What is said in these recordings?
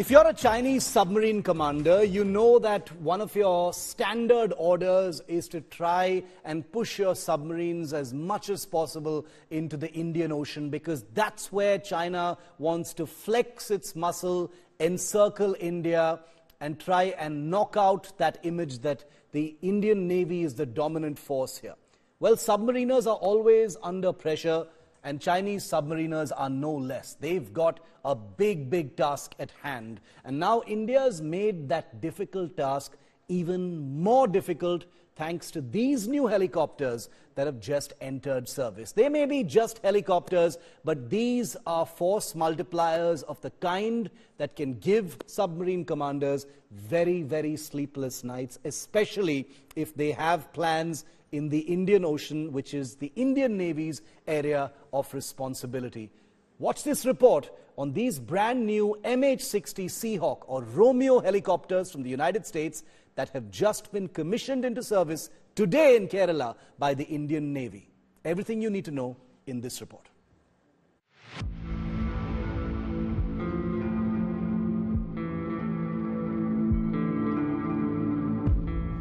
If you're a Chinese submarine commander, you know that one of your standard orders is to try and push your submarines as much as possible into the Indian Ocean, because that's where China wants to flex its muscle, encircle India, and try and knock out that image that the Indian Navy is the dominant force here. Well, submariners are always under pressure, and Chinese submariners are no less. They've got a big task at hand. And now India's made that difficult task even more difficult thanks to these new helicopters that have just entered service. They may be just helicopters, but these are force multipliers of the kind that can give submarine commanders very sleepless nights, especially if they have plans in the Indian Ocean, which is the Indian Navy's area of responsibility. Watch this report on these brand new MH-60 Seahawk or Romeo helicopters from the United States that have just been commissioned into service today in Kerala by the Indian Navy. Everything you need to know in this report.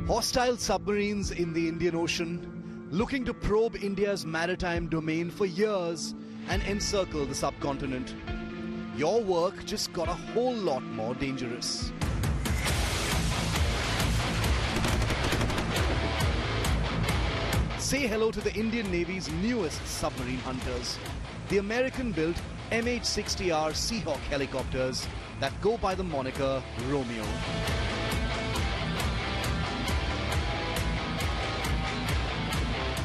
Hostile submarines in the Indian Ocean, looking to probe India's maritime domain for years and encircle the subcontinent. Your work just got a whole lot more dangerous. Say hello to the Indian Navy's newest submarine hunters, the American-built MH-60R Seahawk helicopters that go by the moniker Romeo.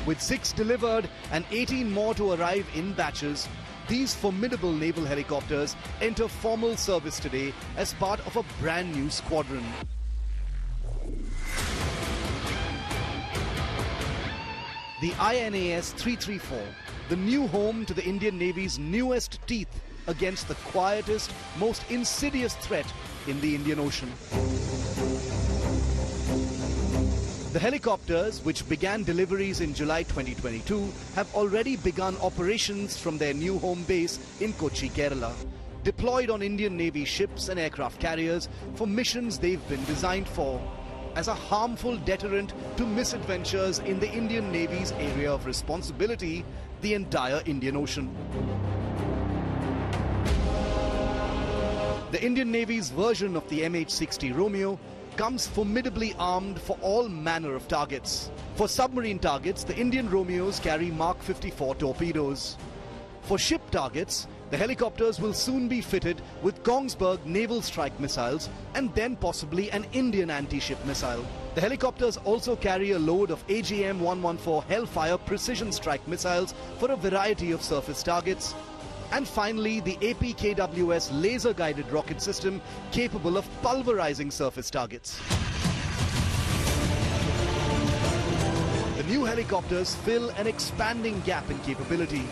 With 6 delivered and 18 more to arrive in batches, these formidable naval helicopters enter formal service today as part of a brand new squadron. The INAS 334, the new home to the Indian Navy's newest teeth against the quietest, most insidious threat in the Indian Ocean. The helicopters, which began deliveries in July 2022, have already begun operations from their new home base in Kochi, Kerala, deployed on Indian Navy ships and aircraft carriers for missions they've been designed for, as a harmful deterrent to misadventures in the Indian Navy's area of responsibility, the entire Indian Ocean. The Indian Navy's version of the MH-60 Romeo comes formidably armed for all manner of targets. For submarine targets, the Indian Romeos carry Mark 54 torpedoes. For ship targets, the helicopters will soon be fitted with Kongsberg naval strike missiles and then possibly an Indian anti-ship missile. The helicopters also carry a load of AGM-114 Hellfire precision strike missiles for a variety of surface targets. And finally, the APKWS laser-guided rocket system capable of pulverizing surface targets. The new helicopters fill an expanding gap in capability.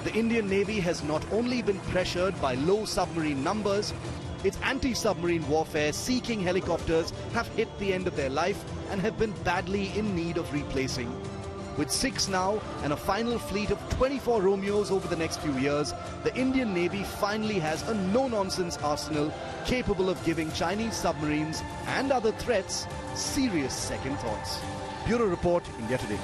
The Indian Navy has not only been pressured by low submarine numbers, its anti-submarine warfare seeking helicopters have hit the end of their life and have been badly in need of replacing. With 6 now and a final fleet of 24 Romeos over the next few years, the Indian Navy finally has a no-nonsense arsenal capable of giving Chinese submarines and other threats serious second thoughts. Bureau Report, India Today.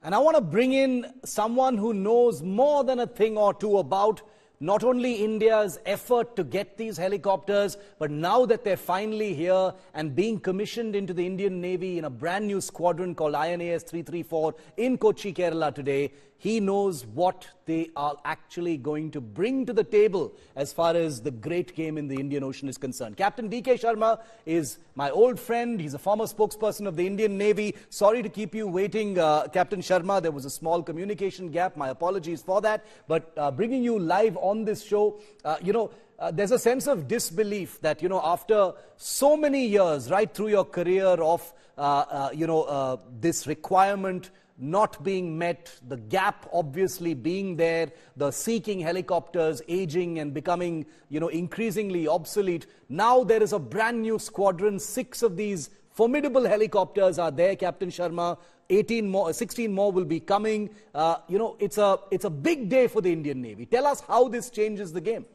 And I want to bring in someone who knows more than a thing or two about not only India's effort to get these helicopters, but now that they're finally here and being commissioned into the Indian Navy in a brand new squadron called INAS 334 in Kochi, Kerala today, he knows what they are actually going to bring to the table as far as the great game in the Indian Ocean is concerned. Captain D.K. Sharma is my old friend. He's a former spokesperson of the Indian Navy. Sorry to keep you waiting, Captain Sharma. There was a small communication gap. My apologies for that. But bringing you live on this show, there's a sense of disbelief that, after so many years, right through your career of, this requirement not being met, the gap obviously being there, the seeking helicopters aging and becoming, increasingly obsolete. Now there is a brand new squadron, 6 of these Formidable helicopters are there, Captain Sharma. 18 more, 16 more will be coming. You know, it's a big day for the Indian Navy. Tell us how this changes the game.